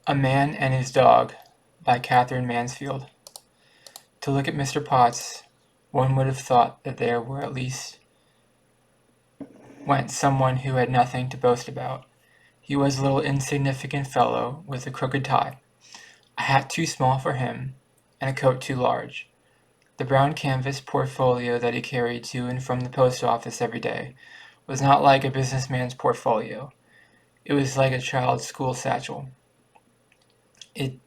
A Man and His Dog by Katherine Mansfield. To look at Mr. Potts, one would have thought that there were at least went someone who had nothing to boast about. He was a little insignificant fellow with a crooked tie, a hat too small for him, and a coat too large. The brown canvas portfolio that he carried to and from the post office every day was not like a businessman's portfolio. It was like a child's school satchel. It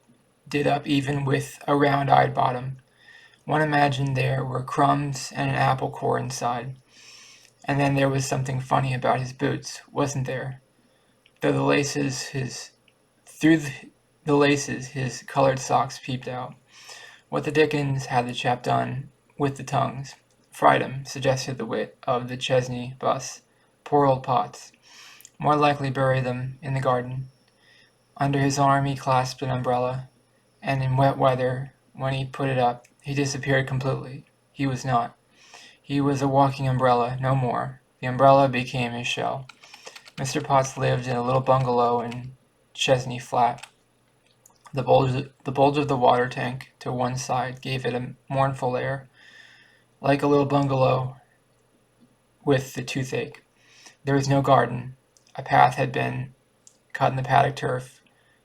did up even with a round-eyed bottom. One imagined there were crumbs and an apple core inside. And then there was something funny about his boots, wasn't there? Through the laces his colored socks peeped out. What the dickens had the chap done with the tongues? Fried 'em, suggested the wit of the Chesney bus. Poor old Potts. More likely bury them in the garden. Under his arm he clasped an umbrella, and in wet weather, when he put it up, he disappeared completely. He was not. He was a walking umbrella, no more. The umbrella became his shell. Mr. Potts lived in a little bungalow in Chesney Flat. The bulge of the water tank to one side gave it a mournful air, like a little bungalow with the toothache. There was no garden. A path had been cut in the paddock turf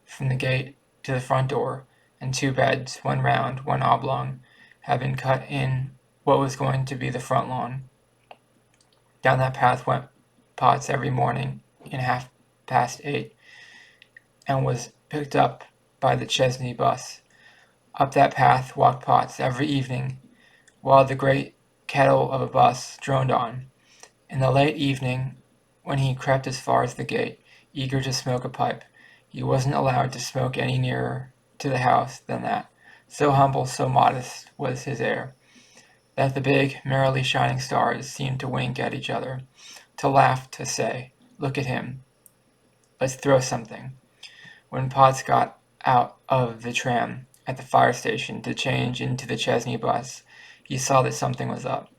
from the gate to the front door, and two beds, one round, one oblong, had been cut in what was going to be the front lawn. Down that path went Potts every morning in 8:30, and was picked up by the Chesney bus. Up that path walked Potts every evening, while the great kettle of a bus droned on. In the late evening, when he crept as far as the gate, eager to smoke a pipe, he wasn't allowed to smoke any nearer to the house than that. So humble, so modest was his air, that the big, merrily shining stars seemed to wink at each other, to laugh, to say, "Look at him. Let's throw something." When Potts got out of the tram at the fire station to change into the Chesney bus, he saw that something was up.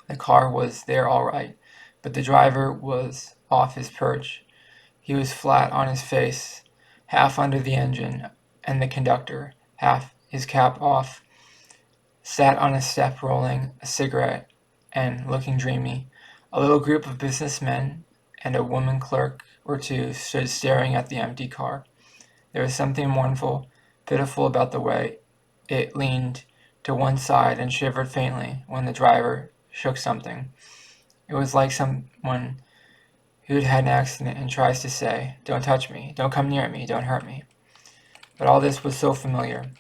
The car was there all right, but the driver was off his perch. He was flat on his face, half under the engine, and the conductor, half his cap off, sat on a step rolling a cigarette and looking dreamy. A little group of businessmen and a woman clerk or two stood staring at the empty car. There was something mournful, pitiful about the way it leaned to one side and shivered faintly when the driver shook something. It was like someone who'd had an accident and tries to say, "Don't touch me, don't come near me, don't hurt me." But all this was so familiar.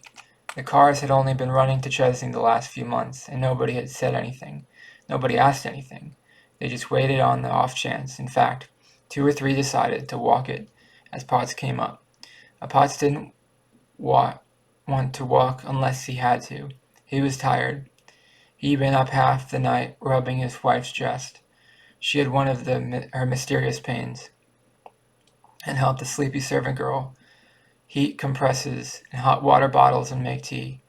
The cars had only been running to Chesney the last few months, and nobody had said anything. Nobody asked anything. They just waited on the off chance. In fact, two or three decided to walk it as Potts came up. Potts didn't want to walk unless he had to. He was tired. He'd been up half the night rubbing his wife's chest. She had one of her mysterious pains, and helped the sleepy servant girl heat compresses and hot water bottles and make tea.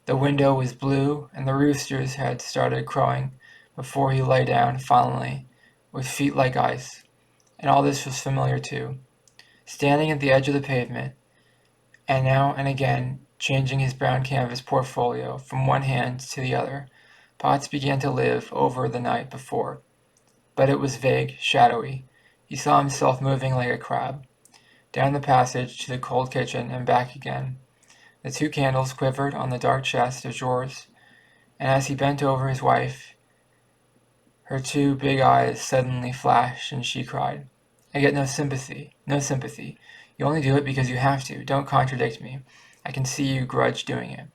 The window was blue, and the roosters had started crowing before he lay down finally, with feet like ice. And all this was familiar too. Standing at the edge of the pavement, and now and again changing his brown canvas portfolio from one hand to the other, Potts began to live over the night before. But it was vague, shadowy. He saw himself moving like a crab, down the passage to the cold kitchen and back again. The two candles quivered on the dark chest of drawers, and as he bent over his wife, her two big eyes suddenly flashed, and she cried, "I get no sympathy, no sympathy. You only do it because you have to. Don't contradict me. I can see you grudge doing it."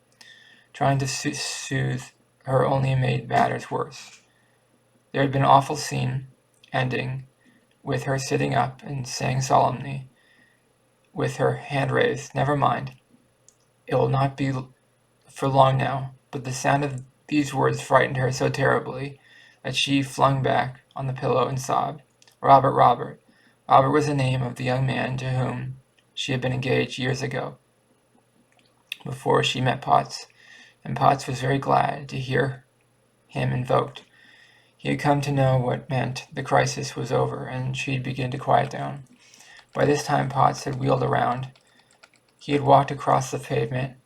Trying to soothe her only made matters worse. There had been an awful scene, ending with her sitting up and saying solemnly, with her hand raised, "Never mind. It will not be for long now." But the sound of these words frightened her so terribly that she flung back on the pillow and sobbed. Robert, Robert. Robert was the name of the young man to whom she had been engaged years ago, before she met Potts, and Potts was very glad to hear him invoked. He had come to know what meant the crisis was over, and she'd begin to quiet down. By this time Potts had wheeled around, He had walked across the pavement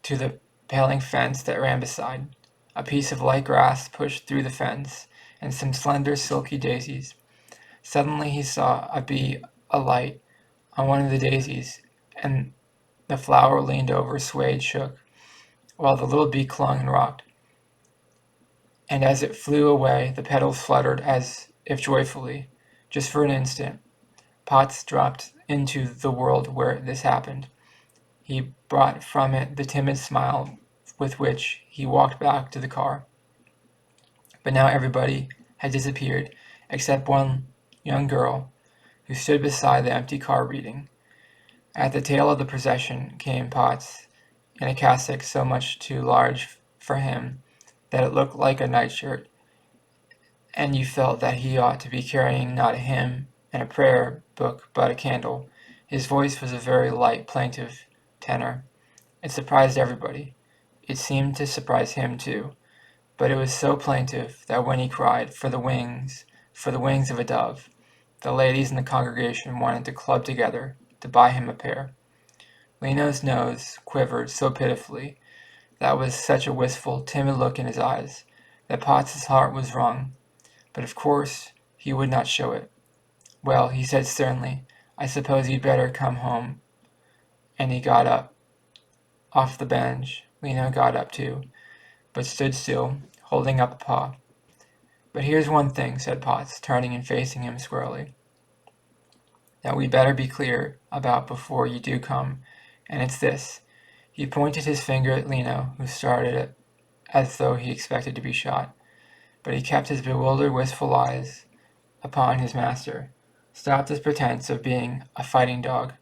to the paling fence that ran beside. A piece of light grass pushed through the fence, and some slender, silky daisies. Suddenly he saw a bee alight on one of the daisies, and the flower leaned over, swayed, shook, while the little bee clung and rocked. And as it flew away, the petals fluttered as if joyfully. Just for an instant, Potts dropped into the world where this happened. He brought from it the timid smile with which he walked back to the car. But now everybody had disappeared except one young girl who stood beside the empty car reading. At the tail of the procession came Potts in a cassock so much too large for him that it looked like a nightshirt, and you felt that he ought to be carrying not a hymn and a prayer book but a candle. His voice was a very light, plaintive tenor. It surprised everybody. It seemed to surprise him too, but it was so plaintive that when he cried, for the wings of a dove, the ladies in the congregation wanted to club together to buy him a pair. Leno's nose quivered so pitifully, that was such a wistful, timid look in his eyes, that Potts's heart was wrung. But of course he would not show it. Well, he said sternly, I suppose you'd better come home. And he got up off the bench. Leno got up too, but stood still, holding up a paw. But here's one thing, said Potts, turning and facing him squarely, that we better be clear about before you do come, and it's this. He pointed his finger at Leno, who started as though he expected to be shot, but he kept his bewildered, wistful eyes upon his master. Stop this pretense of being a fighting dog,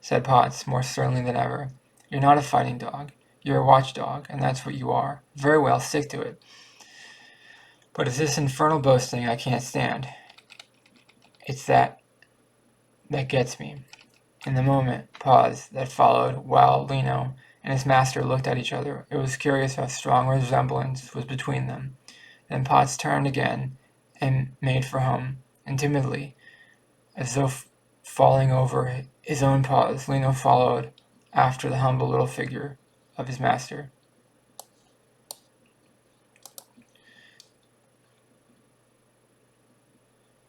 said Potts more sternly than ever. You're not a fighting dog. You're a watchdog, and that's what you are. Very well, stick to it. But it's this infernal boasting I can't stand. It's that gets me. In the pause that followed while Leno and his master looked at each other, it was curious how strong a resemblance was between them. Then Potts turned again and made for home, and timidly, as though falling over his own paws, Leno followed after the humble little figure of his master.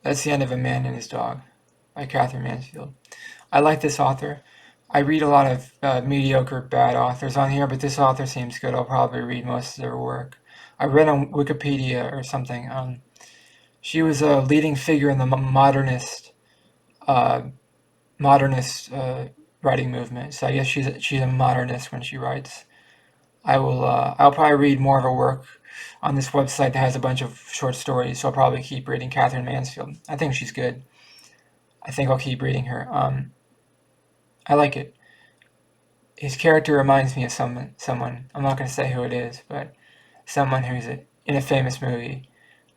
That's the end of A Man and His Dog by Katherine Mansfield. I like this author. I read a lot of mediocre, bad authors on here, but this author seems good. I'll probably read most of their work. I read on Wikipedia or something. She was a leading figure in the modernist writing movement. So I guess she's a modernist when she writes. I'll probably read more of her work on this website that has a bunch of short stories. So I'll probably keep reading Katherine Mansfield. I think she's good. I think I'll keep reading her. I like it. His character reminds me of someone. I'm not going to say who it is, but someone who's in a famous movie.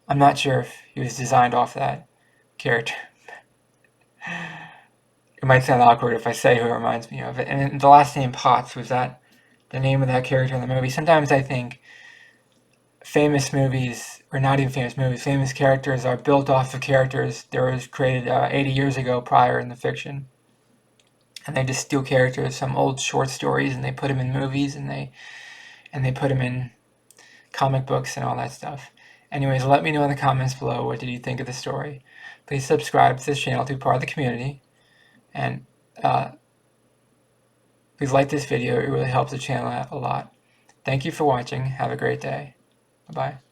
I'm not sure if he was designed off that character. It might sound awkward if I say who it reminds me of. And the last name Potts, was that the name of that character in the movie? Sometimes I think famous movies, or not even famous movies, famous characters are built off of characters that were created 80 years ago prior in the fiction. And they just steal characters from old short stories and they put them in movies and they put them in comic books and all that stuff. Anyways, let me know in the comments below, what did you think of the story. Please subscribe to this channel to be part of the community. And please like this video. It really helps the channel out a lot. Thank you for watching. Have a great day. Bye-bye.